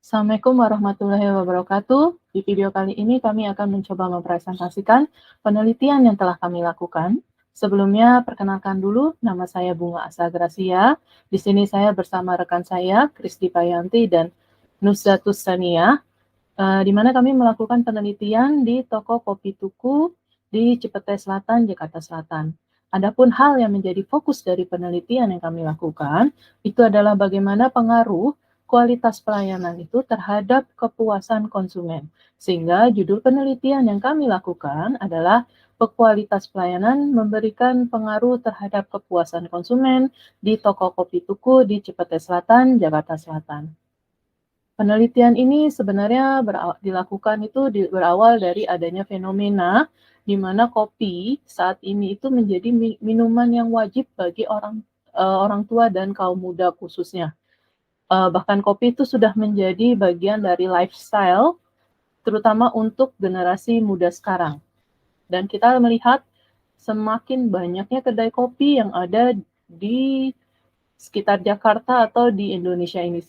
Assalamualaikum warahmatullahi wabarakatuh. Di video kali ini kami akan mencoba mempresentasikan penelitian yang telah kami lakukan. Sebelumnya, perkenalkan dulu, nama saya Bunga Asa Gracia. Di sini saya bersama rekan saya, Kristi Payanti dan Nuszatus Sania, di mana kami melakukan penelitian di toko Kopi Tuku di Cipete Selatan, Jakarta Selatan. Adapun hal yang menjadi fokus dari penelitian yang kami lakukan, itu adalah bagaimana pengaruh kualitas pelayanan itu terhadap kepuasan konsumen. Sehingga judul penelitian yang kami lakukan adalah kualitas pelayanan memberikan pengaruh terhadap kepuasan konsumen di toko Kopi Tuku di Cipete Selatan, Jakarta Selatan. Penelitian ini sebenarnya dilakukan itu berawal dari adanya fenomena di mana kopi saat ini itu menjadi minuman yang wajib bagi orang tua dan kaum muda khususnya. Bahkan kopi itu sudah menjadi bagian dari lifestyle, terutama untuk generasi muda sekarang. Dan kita melihat semakin banyaknya kedai kopi yang ada di sekitar Jakarta atau di Indonesia ini.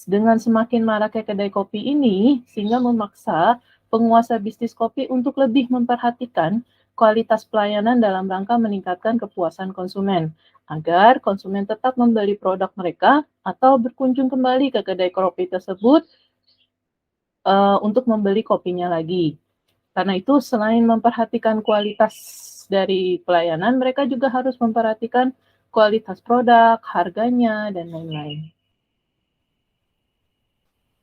Dengan semakin maraknya kedai kopi ini, sehingga memaksa penguasa bisnis kopi untuk lebih memperhatikan kualitas pelayanan dalam rangka meningkatkan kepuasan konsumen, agar konsumen tetap membeli produk mereka atau berkunjung kembali ke kedai kopi tersebut untuk membeli kopinya lagi. Karena itu, selain memperhatikan kualitas dari pelayanan, mereka juga harus memperhatikan kualitas produk, harganya, dan lain-lain.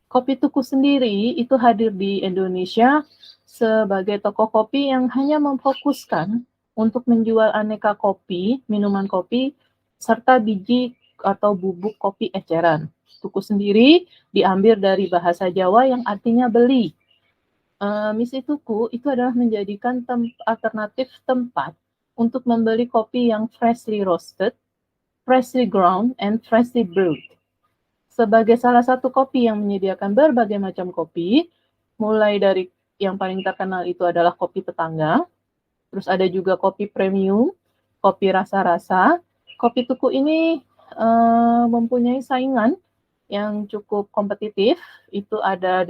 Kopi Tuku sendiri itu hadir di Indonesia sebagai toko kopi yang hanya memfokuskan untuk menjual aneka kopi, minuman kopi, serta biji atau bubuk kopi eceran. Tuku sendiri diambil dari bahasa Jawa yang artinya beli. Misi Tuku itu adalah menjadikan alternatif tempat untuk membeli kopi yang freshly roasted, freshly ground, and freshly brewed. Sebagai salah satu kopi yang menyediakan berbagai macam kopi, mulai dari yang paling terkenal itu adalah kopi tetangga, terus ada juga kopi premium, kopi rasa-rasa. Kopi Tuku ini mempunyai saingan yang cukup kompetitif. Itu ada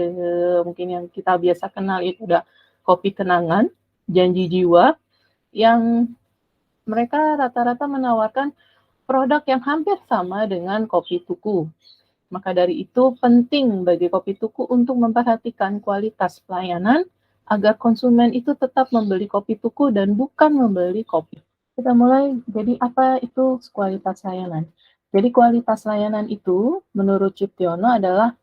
mungkin yang kita biasa kenal itu ada kopi kenangan, janji jiwa, yang mereka rata-rata menawarkan produk yang hampir sama dengan Kopi Tuku. Maka dari itu penting bagi Kopi Tuku untuk memperhatikan kualitas pelayanan agar konsumen itu tetap membeli Kopi Tuku dan bukan membeli kopi. Kita mulai, jadi apa itu kualitas layanan? Jadi kualitas layanan itu menurut Ciptiono adalah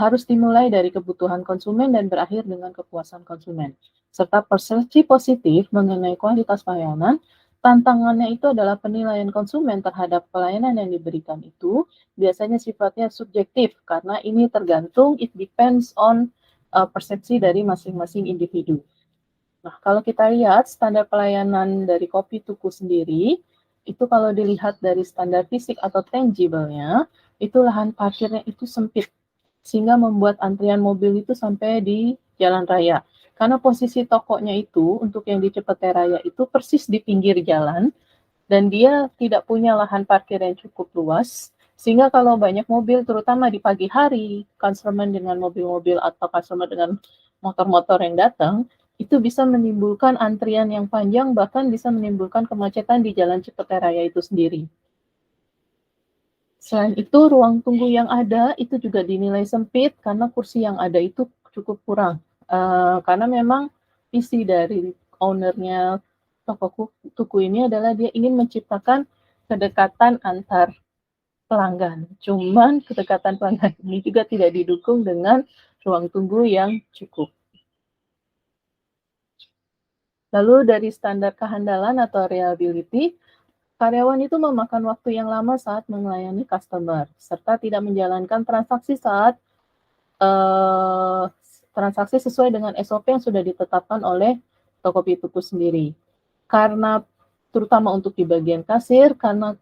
harus dimulai dari kebutuhan konsumen dan berakhir dengan kepuasan konsumen. Serta persepsi positif mengenai kualitas pelayanan. Tantangannya itu adalah penilaian konsumen terhadap pelayanan yang diberikan itu biasanya sifatnya subjektif karena ini tergantung, it depends on persepsi dari masing-masing individu. Nah, kalau kita lihat standar pelayanan dari Kopi Tuku sendiri, itu kalau dilihat dari standar fisik atau tangible-nya, itu lahan parkirnya itu sempit, sehingga membuat antrian mobil itu sampai di jalan raya. Karena posisi tokonya itu, untuk yang di Cipete Raya itu persis di pinggir jalan, dan dia tidak punya lahan parkir yang cukup luas, sehingga kalau banyak mobil, terutama di pagi hari, konsumen dengan mobil-mobil atau konsumen dengan motor-motor yang datang, itu bisa menimbulkan antrian yang panjang, bahkan bisa menimbulkan kemacetan di Jalan Cipete Raya itu sendiri. Selain itu, ruang tunggu yang ada itu juga dinilai sempit karena kursi yang ada itu cukup kurang. Karena memang visi dari ownernya toko tuku ini adalah dia ingin menciptakan kedekatan antar pelanggan. Cuman kedekatan pelanggan ini juga tidak didukung dengan ruang tunggu yang cukup. Lalu dari standar kehandalan atau reliability, karyawan itu memakan waktu yang lama saat melayani customer, serta tidak menjalankan transaksi saat transaksi sesuai dengan SOP yang sudah ditetapkan oleh Tokopedia Tuku sendiri. Karena terutama untuk di bagian kasir, karena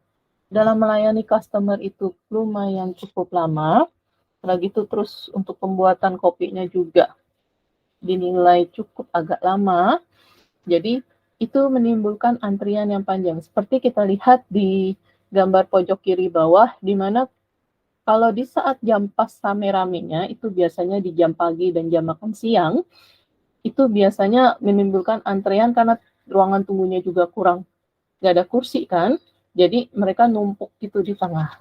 dalam melayani customer itu lumayan cukup lama, lagi itu terus untuk pembuatan kopinya juga dinilai cukup agak lama, jadi itu menimbulkan antrian yang panjang. Seperti kita lihat di gambar pojok kiri bawah, di mana Kalau di saat jam pas rame-ramenya, itu biasanya di jam pagi dan jam makan siang, itu biasanya menimbulkan antrean karena ruangan tunggunya juga kurang, nggak ada kursi kan, jadi mereka numpuk gitu di tengah.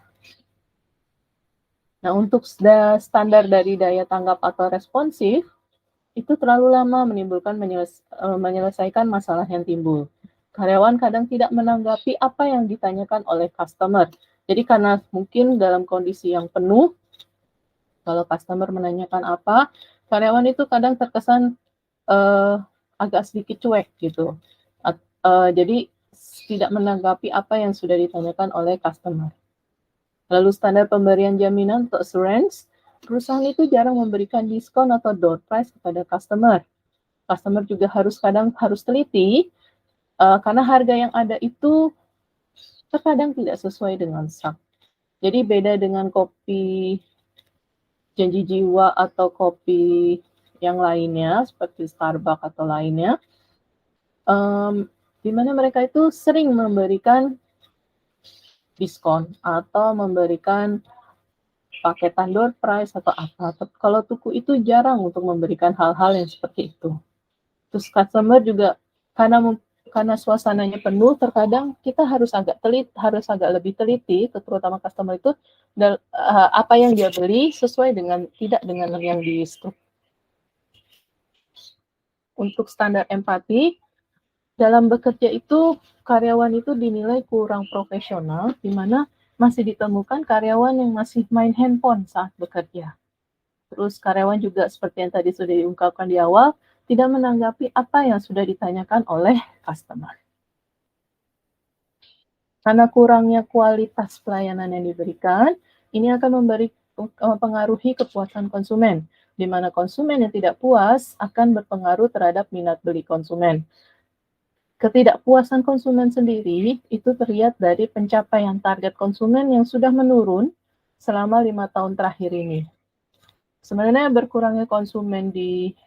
Nah, untuk standar dari daya tanggap atau responsif, itu terlalu lama menimbulkan menyelesaikan masalah yang timbul. Karyawan kadang tidak menanggapi apa yang ditanyakan oleh customer. Jadi karena mungkin dalam kondisi yang penuh, kalau customer menanyakan apa, karyawan itu kadang terkesan agak sedikit cuek gitu. Jadi tidak menanggapi apa yang sudah ditanyakan oleh customer. Lalu standar pemberian jaminan atau assurance, perusahaan itu jarang memberikan diskon atau door price kepada customer. Customer juga kadang harus teliti karena harga yang ada itu terkadang tidak sesuai dengan SAP. Jadi beda dengan kopi janji jiwa atau kopi yang lainnya seperti Starbucks atau lainnya, di mana mereka itu sering memberikan diskon atau memberikan paketan door price atau apa. Kalau Tuku itu jarang untuk memberikan hal-hal yang seperti itu. Terus customer juga karena suasananya penuh, terkadang kita harus agak lebih teliti, terutama customer itu apa yang dia beli sesuai tidak dengan yang di stok. Untuk standar empati, dalam bekerja itu karyawan itu dinilai kurang profesional, di mana masih ditemukan karyawan yang masih main handphone saat bekerja. Terus karyawan juga seperti yang tadi sudah diungkapkan di awal, tidak menanggapi apa yang sudah ditanyakan oleh customer. Karena kurangnya kualitas pelayanan yang diberikan, ini akan mempengaruhi kepuasan konsumen, di mana konsumen yang tidak puas akan berpengaruh terhadap minat beli konsumen. Ketidakpuasan konsumen sendiri itu terlihat dari pencapaian target konsumen yang sudah menurun selama 5 tahun terakhir ini. Sebenarnya berkurangnya konsumen di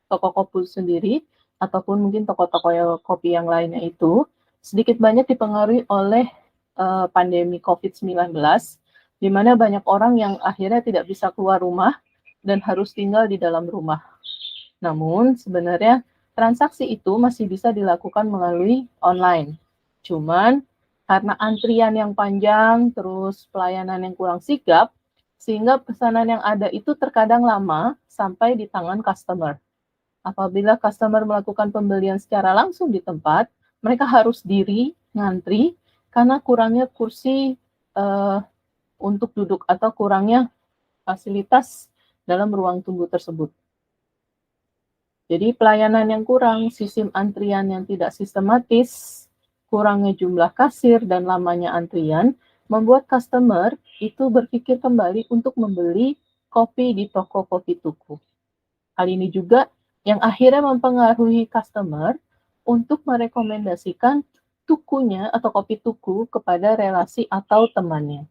toko kopi sendiri, ataupun mungkin toko-toko kopi yang lainnya itu, sedikit banyak dipengaruhi oleh pandemi COVID-19, di mana banyak orang yang akhirnya tidak bisa keluar rumah dan harus tinggal di dalam rumah. Namun, sebenarnya transaksi itu masih bisa dilakukan melalui online. Cuman, karena antrian yang panjang, terus pelayanan yang kurang sigap, sehingga pesanan yang ada itu terkadang lama sampai di tangan customer. Apabila customer melakukan pembelian secara langsung di tempat, mereka harus ngantri, karena kurangnya kursi untuk duduk atau kurangnya fasilitas dalam ruang tunggu tersebut. Jadi pelayanan yang kurang, sistem antrian yang tidak sistematis, kurangnya jumlah kasir dan lamanya antrian, membuat customer itu berpikir kembali untuk membeli kopi di toko kopi Tuku. Hal ini juga yang akhirnya mempengaruhi customer untuk merekomendasikan tukunya atau kopi Tuku kepada relasi atau temannya.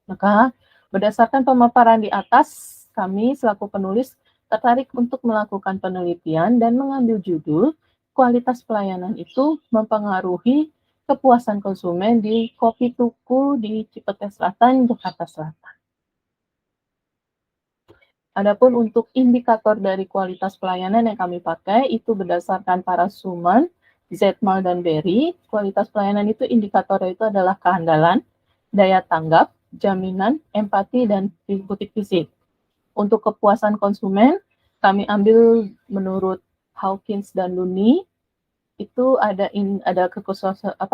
Maka berdasarkan pemaparan di atas, kami selaku penulis tertarik untuk melakukan penelitian dan mengambil judul kualitas pelayanan itu mempengaruhi kepuasan konsumen di Kopi Tuku di Cipete Selatan, Jakarta Selatan. Adapun untuk indikator dari kualitas pelayanan yang kami pakai itu berdasarkan Parasuman, Zetmal, dan Berry. Kualitas pelayanan itu indikatornya itu adalah kehandalan, daya tanggap, jaminan, empati, dan butik fisik. Untuk kepuasan konsumen, kami ambil menurut Hawkins dan Looney, itu ada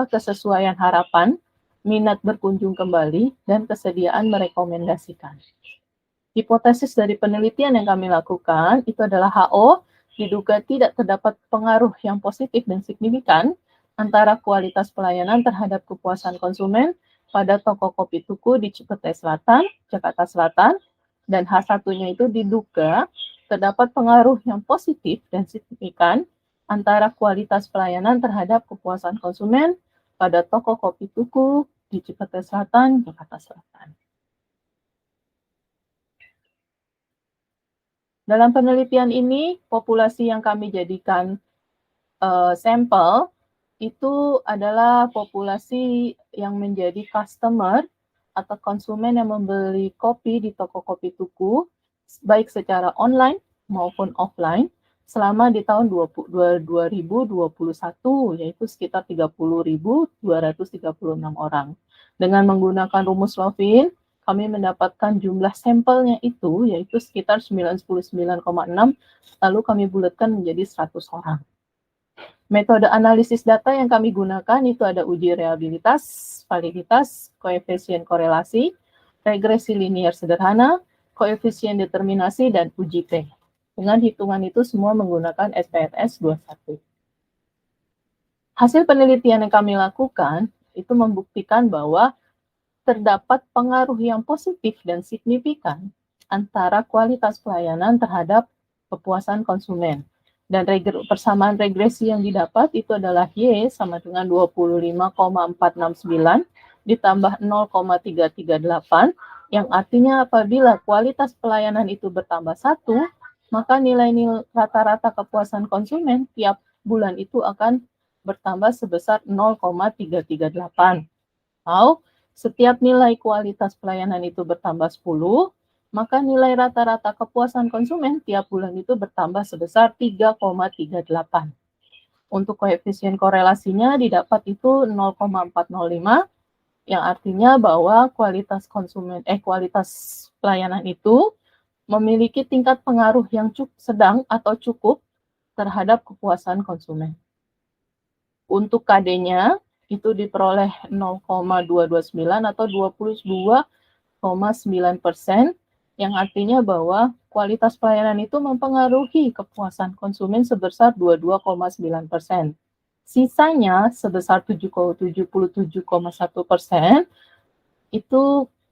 kesesuaian harapan, minat berkunjung kembali, dan kesediaan merekomendasikan. Hipotesis dari penelitian yang kami lakukan itu adalah HO diduga tidak terdapat pengaruh yang positif dan signifikan antara kualitas pelayanan terhadap kepuasan konsumen pada toko kopi Tuku di Cipete Selatan, Jakarta Selatan, dan H1-nya itu diduga terdapat pengaruh yang positif dan signifikan antara kualitas pelayanan terhadap kepuasan konsumen pada toko kopi Tuku di Cipete Selatan, Jakarta Selatan. Dalam penelitian ini, populasi yang kami jadikan sampel itu adalah populasi yang menjadi customer atau konsumen yang membeli kopi di toko kopi tuku, baik secara online maupun offline, selama di tahun 2021, yaitu sekitar 30.236 orang. Dengan menggunakan rumus Lovin, kami mendapatkan jumlah sampelnya itu, yaitu sekitar 99,6, lalu kami bulatkan menjadi 100 orang. Metode analisis data yang kami gunakan itu ada uji reliabilitas, validitas, koefisien korelasi, regresi linear sederhana, koefisien determinasi, dan uji T. Dengan hitungan itu semua menggunakan SPSS 21. Hasil penelitian yang kami lakukan itu membuktikan bahwa terdapat pengaruh yang positif dan signifikan antara kualitas pelayanan terhadap kepuasan konsumen. Dan persamaan regresi yang didapat itu adalah Y sama dengan 25,469 ditambah 0,338, yang artinya apabila kualitas pelayanan itu bertambah 1, maka nilai rata-rata kepuasan konsumen tiap bulan itu akan bertambah sebesar 0,338. Atau setiap nilai kualitas pelayanan itu bertambah 10, maka nilai rata-rata kepuasan konsumen tiap bulan itu bertambah sebesar 3,38. Untuk koefisien korelasinya didapat itu 0,405, yang artinya bahwa kualitas pelayanan itu memiliki tingkat pengaruh yang sedang atau cukup terhadap kepuasan konsumen. Untuk KD-nya itu diperoleh 0,229 atau 22,9%, yang artinya bahwa kualitas pelayanan itu mempengaruhi kepuasan konsumen sebesar 22,9%. Sisanya sebesar 77,1% itu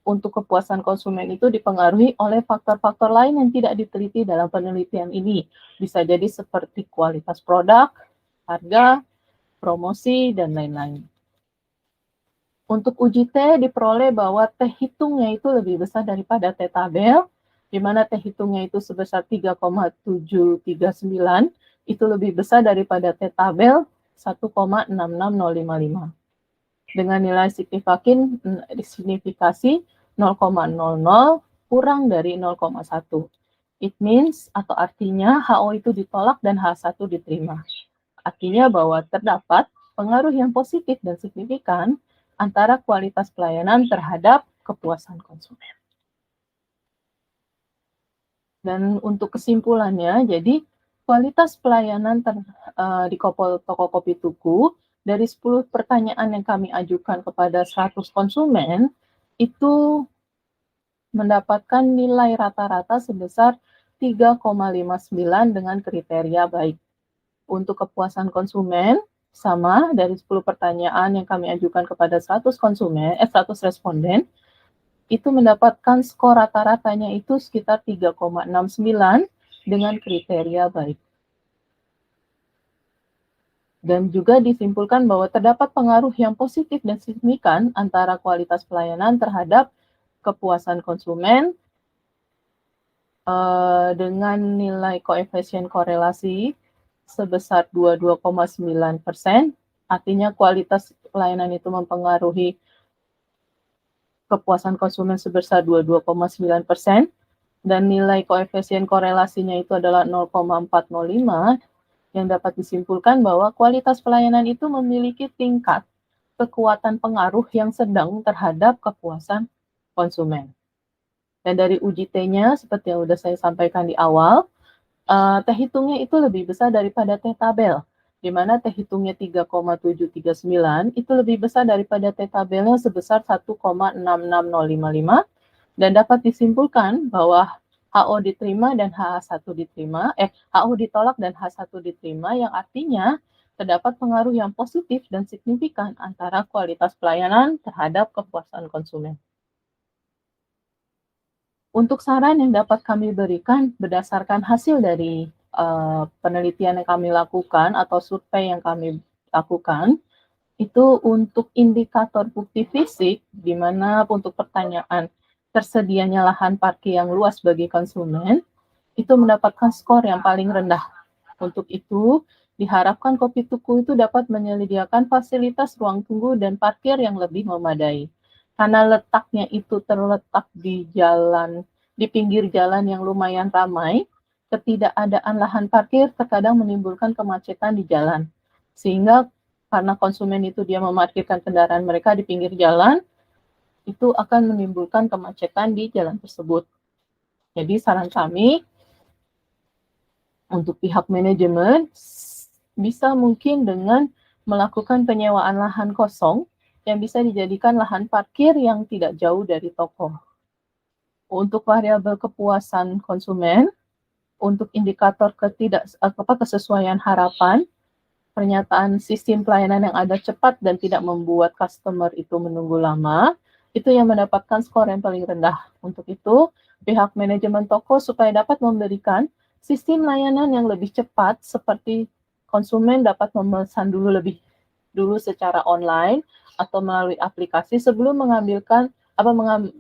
untuk kepuasan konsumen itu dipengaruhi oleh faktor-faktor lain yang tidak diteliti dalam penelitian ini. Bisa jadi seperti kualitas produk, harga, promosi, dan lain-lain. Untuk uji T diperoleh bahwa T hitungnya itu lebih besar daripada T tabel, di mana T hitungnya itu sebesar 3,739, itu lebih besar daripada T tabel 1,66055. Dengan nilai signifikasi 0,00 kurang dari 0,1. It means atau artinya HO itu ditolak dan H1 diterima. Artinya bahwa terdapat pengaruh yang positif dan signifikan antara kualitas pelayanan terhadap kepuasan konsumen. Dan untuk kesimpulannya, jadi kualitas pelayanan di toko kopi tuku, dari 10 pertanyaan yang kami ajukan kepada 100 konsumen, itu mendapatkan nilai rata-rata sebesar 3,59 dengan kriteria baik. Untuk kepuasan konsumen, sama dari 10 pertanyaan yang kami ajukan kepada 100 responden, itu mendapatkan skor rata-ratanya itu sekitar 3,69 dengan kriteria baik. Dan juga disimpulkan bahwa terdapat pengaruh yang positif dan signifikan antara kualitas pelayanan terhadap kepuasan konsumen dengan nilai koefisien korelasi sebesar 22,9%, artinya kualitas pelayanan itu mempengaruhi kepuasan konsumen sebesar 22,9%, dan nilai koefisien korelasinya itu adalah 0,405, yang dapat disimpulkan bahwa kualitas pelayanan itu memiliki tingkat kekuatan pengaruh yang sedang terhadap kepuasan konsumen. Dan dari uji T-nya, seperti yang sudah saya sampaikan di awal, T hitungnya itu lebih besar daripada T tabel, di mana T hitungnya 3,739 itu lebih besar daripada T tabelnya sebesar 1,66055, dan dapat disimpulkan bahwa HO diterima dan H1 diterima, HO ditolak dan H1 diterima, yang artinya terdapat pengaruh yang positif dan signifikan antara kualitas pelayanan terhadap kepuasan konsumen. Untuk saran yang dapat kami berikan berdasarkan hasil dari penelitian yang kami lakukan atau survei yang kami lakukan, itu untuk indikator bukti fisik, di mana untuk pertanyaan tersedianya lahan parkir yang luas bagi konsumen, itu mendapatkan skor yang paling rendah. Untuk itu, diharapkan kopi tuku itu dapat menyediakan fasilitas ruang tunggu dan parkir yang lebih memadai. karena letaknya itu terletak di jalan, di pinggir jalan yang lumayan ramai, ketidakadaan lahan parkir terkadang menimbulkan kemacetan di jalan. Sehingga karena konsumen itu dia memarkirkan kendaraan mereka di pinggir jalan, itu akan menimbulkan kemacetan di jalan tersebut. Jadi saran kami untuk pihak manajemen bisa mungkin dengan melakukan penyewaan lahan kosong yang bisa dijadikan lahan parkir yang tidak jauh dari toko. Untuk variabel kepuasan konsumen, untuk indikator kesesuaian harapan, pernyataan sistem pelayanan yang ada cepat dan tidak membuat customer itu menunggu lama, itu yang mendapatkan skor yang paling rendah. Untuk itu, pihak manajemen toko supaya dapat memberikan sistem layanan yang lebih cepat, seperti konsumen dapat memesan dulu secara online atau melalui aplikasi sebelum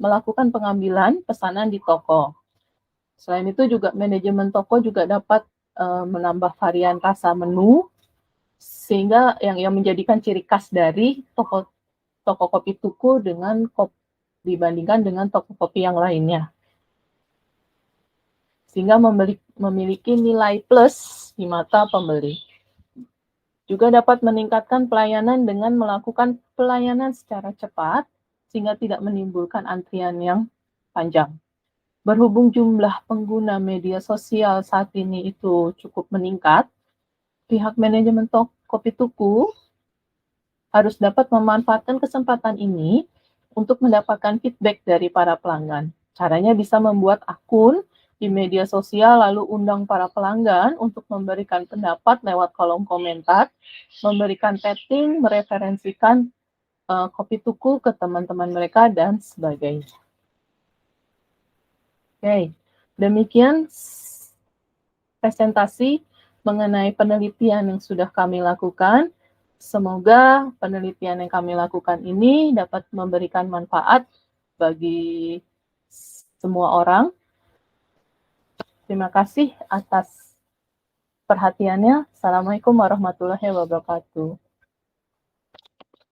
melakukan pengambilan pesanan di toko. Selain itu juga manajemen toko juga dapat menambah varian rasa menu sehingga yang menjadikan ciri khas dari toko kopi tuku dibandingkan dengan toko kopi yang lainnya. Sehingga memiliki nilai plus di mata pembeli. Juga dapat meningkatkan pelayanan dengan melakukan pelayanan secara cepat sehingga tidak menimbulkan antrian yang panjang. Berhubung jumlah pengguna media sosial saat ini itu cukup meningkat, pihak manajemen kopi tuku harus dapat memanfaatkan kesempatan ini untuk mendapatkan feedback dari para pelanggan. Caranya bisa membuat akun di media sosial lalu undang para pelanggan untuk memberikan pendapat lewat kolom komentar, memberikan rating, mereferensikan kopi tuku ke teman-teman mereka, dan sebagainya. Oke, demikian presentasi mengenai penelitian yang sudah kami lakukan. Semoga penelitian yang kami lakukan ini dapat memberikan manfaat bagi semua orang. Terima kasih atas perhatiannya. Assalamualaikum warahmatullahi wabarakatuh.